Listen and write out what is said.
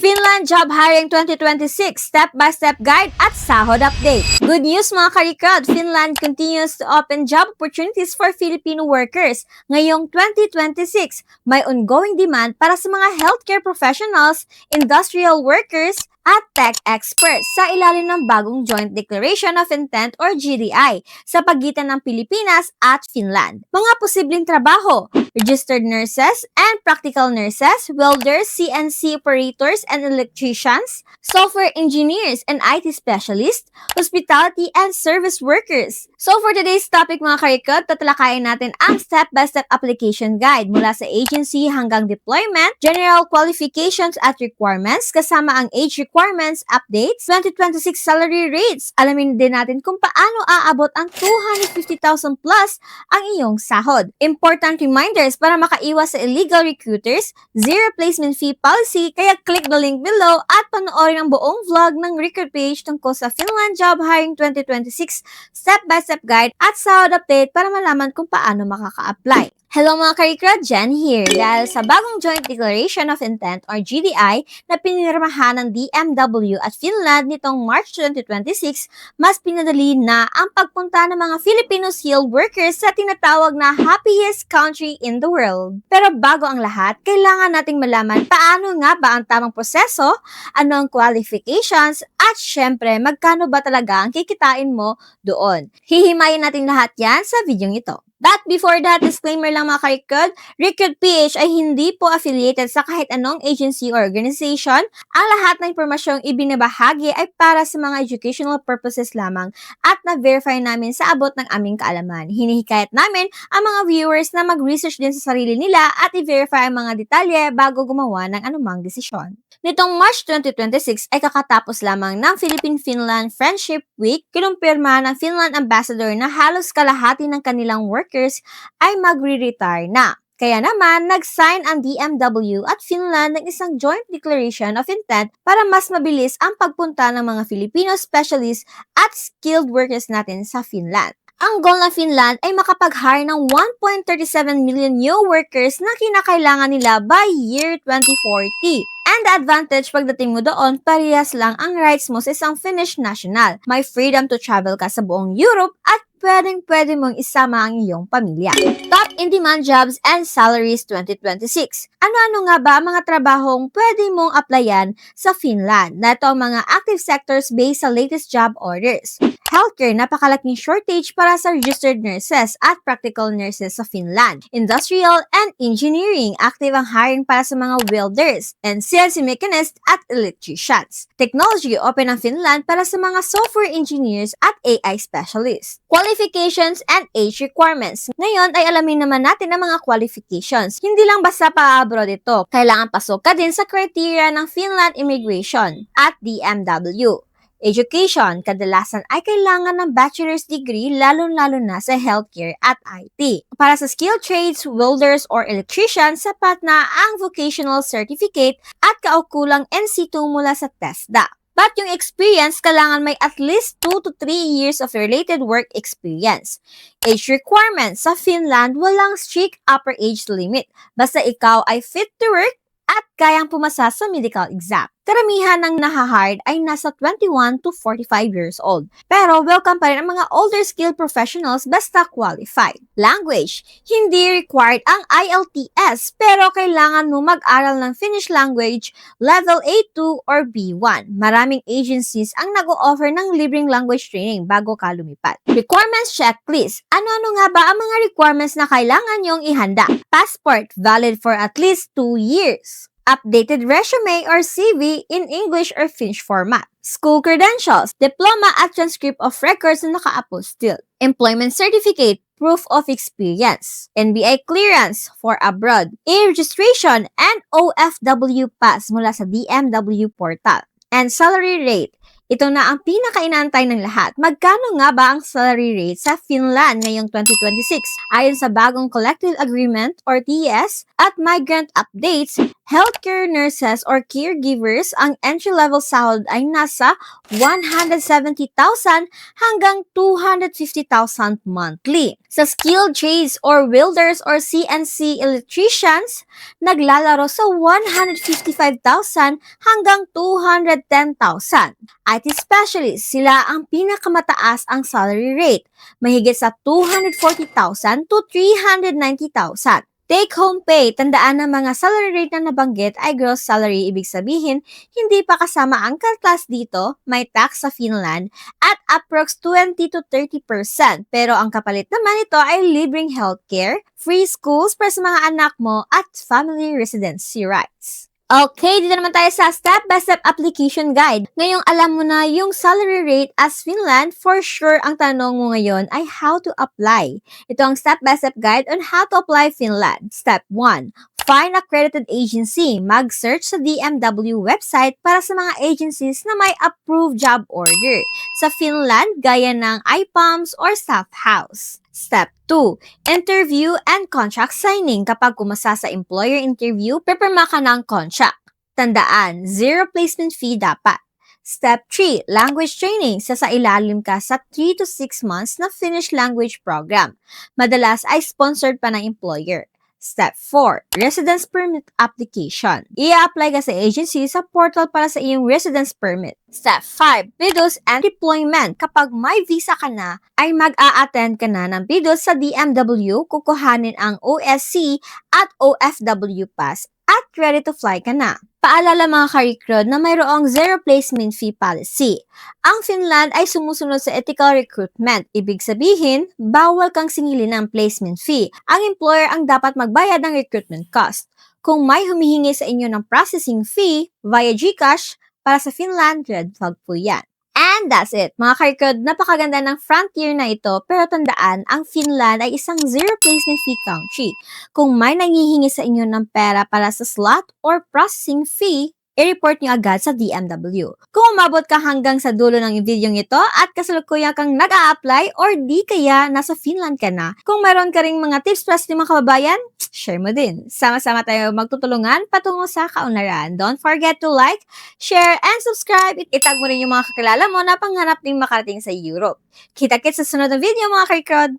Finland Job Hiring 2026 Step-by-Step Guide at Sahod Update. Good news mga karikad, Finland continues to open job opportunities for Filipino workers. Ngayong 2026, may ongoing demand para sa mga healthcare professionals, industrial workers, at tech experts sa ilalim ng bagong Joint Declaration of Intent or GDI sa pagitan ng Pilipinas at Finland. Mga posibleng trabaho: registered nurses and practical nurses, welders, CNC operators and electricians, software engineers and IT specialists, hospitality and service workers. So for today's topic mga karikot, tatalakayin natin ang step-by-step application guide mula sa agency hanggang deployment, general qualifications at requirements, kasama ang age requirements, updates, 2026 salary rates. Alamin din natin kung paano aabot ang 250,000 plus ang iyong sahod. Important reminders para makaiwas sa illegal recruiters, zero placement fee policy, kaya click the link below at panoorin ang buong vlog ng Recruit page tungkol sa Finland Job Hiring 2026 Step-by-Step Guide at Sahod Update para malaman kung paano makaka-apply. Hello mga karikra, Jen here. Dahil sa bagong Joint Declaration of Intent or GDI na pinirmahan ng DMW at Finland nitong March 2026, mas pinadali na ang pagpunta ng mga Filipino skilled workers sa tinatawag na happiest country in the world. Pero bago ang lahat, kailangan nating malaman paano nga ba ang tamang proseso, ano ang qualifications, at syempre magkano ba talaga ang kikitain mo doon. Hihimayin natin lahat yan sa videong ito. But before that, disclaimer lang mga karikod, Recruit PH ay hindi po affiliated sa kahit anong agency or organization. Ang lahat ng impormasyong ibinabahagi ay para sa mga educational purposes lamang at na-verify namin sa abot ng aming kaalaman. Hinihikayat namin ang mga viewers na mag-research din sa sarili nila at i-verify ang mga detalye bago gumawa ng anumang desisyon. Nitong March 2026 ay kakatapos lamang ng Philippine-Finland Friendship Week, kinumpirma ng Finland Ambassador na halos kalahati ng kanilang workers ay magre-retire na. Kaya naman, nag-sign ang DMW at Finland ng isang Joint Declaration of Intent para mas mabilis ang pagpunta ng mga Filipino specialists at skilled workers natin sa Finland. Ang goal ng Finland ay makapag-hire ng 1.37 million new workers na kinakailangan nila by year 2040. And the advantage pagdating mo doon, parehas lang ang rights mo sa isang Finnish national. May freedom to travel ka sa buong Europe at pwedeng-pwede mong isama ang iyong pamilya. Top in-demand jobs and salaries 2026. Ano-ano nga ba ang mga trabahong pwede mong applyan sa Finland? Na ito ang mga active sectors based sa latest job orders. Healthcare, napakalaking shortage para sa registered nurses at practical nurses sa Finland. Industrial and engineering, active ang hiring para sa mga welders and CNC mechanists at electricians. Technology, open ang Finland para sa mga software engineers at AI specialists. Qualifications and age requirements. Ngayon ay alamin naman natin ang mga qualifications. Hindi lang basta pa-abroad ito. Kailangan pasok ka din sa criteria ng Finland Immigration at DMW. Education, kadalasan ay kailangan ng bachelor's degree lalo-lalo na sa healthcare at IT. Para sa skilled trades, welders or electricians, sapat na ang vocational certificate at kaukulang NC2 mula sa TESDA. But yung experience, kailangan may at least 2 to 3 years of related work experience. Age requirements, sa Finland, walang strict upper age limit. Basta ikaw ay fit to work at kayang pumasa sa medical exam. Karamihan ng nahahired ay nasa 21 to 45 years old. Pero welcome pa rin ang mga older skilled professionals basta qualified. Language, hindi required ang IELTS pero kailangan mo mag-aral ng Finnish language level A2 or B1. Maraming agencies ang nag-o-offer ng libreng language training bago ka lumipat. Requirements checklist. Ano-ano nga ba ang mga requirements na kailangan nyong ihanda? Passport, valid for at least 2 years. Updated resume or CV in English or Finnish format. School credentials, diploma at transcript of records na naka-apostille. Employment certificate, proof of experience. NBA clearance for abroad. E-registration and OFW pass mula sa DMW portal. And salary rate. Ito na ang pinaka-inaantay ng lahat. Magkano nga ba ang salary rate sa Finland ngayong 2026? Ayon sa bagong Collective Agreement or TES at migrant updates, healthcare nurses or caregivers, ang entry-level sahod ay nasa 170,000 hanggang 250,000 monthly. Sa skilled trades or welders or CNC electricians, naglalaro sa 155,000 hanggang 210,000. IT specialists, sila ang pinakamataas ang salary rate, mahigit sa 240,000 to 390,000. Take-home pay, tandaan na mga salary rate na nabanggit ay gross salary, ibig sabihin, hindi pa kasama ang class dito, may tax sa Finland, at approx 20 to 30%. Pero ang kapalit naman ito ay libreng healthcare, free schools para sa mga anak mo, at family residency rights. Okay, dito naman tayo sa step-by-step application guide. Ngayong alam mo na yung salary rate as Finland, for sure ang tanong mo ngayon ay how to apply. Ito ang step-by-step guide on how to apply Finland. Step 1. Find accredited agency. Mag-search sa DMW website para sa mga agencies na may approved job order. Sa Finland, gaya ng IPAMS or Staff House. Step 2. Interview and contract signing. Kapag kumasa sa employer interview, pipirma ka ng contract. Tandaan, zero placement fee dapat. Step 3. Language training. Sasailalim ka sa 3 to 6 months na Finnish language program. Madalas ay sponsored pa ng employer. Step 4. Residence permit application. I-apply ka sa agency sa portal para sa iyong residence permit. Step 5. BIDOS and deployment. Kapag may visa ka na, ay mag-a-attend ka na ng BIDOS sa DMW, kukuhanin ang OSC at OFW pass at ready to fly ka na. Paalala mga ka-recruit na mayroong zero placement fee policy. Ang Finland ay sumusunod sa ethical recruitment. Ibig sabihin, bawal kang singilin ng placement fee. Ang employer ang dapat magbayad ng recruitment cost. Kung may humihingi sa inyo ng processing fee via GCash, para sa Finland, red flag po yan. And that's it. Mga ka-recruit, napakaganda ng frontier na ito, pero tandaan, ang Finland ay isang zero placement fee country. Kung may nangihingi sa inyo ng pera para sa slot or processing fee, i-report nyo agad sa DMW. Kung umabot ka hanggang sa dulo ng video ito at kasalukuyan kang nag-a-apply or di kaya nasa Finland ka na, kung mayroon ka ring mga tips para sa mga kababayan, share mo din. Sama-sama tayo magtutulungan patungo sa kaunlaran. Don't forget to like, share, and subscribe. Itag mo rin yung mga kakilala mo na panghanap din makarating sa Europe. Kita-kits sa sunod na video mga ka-recruit!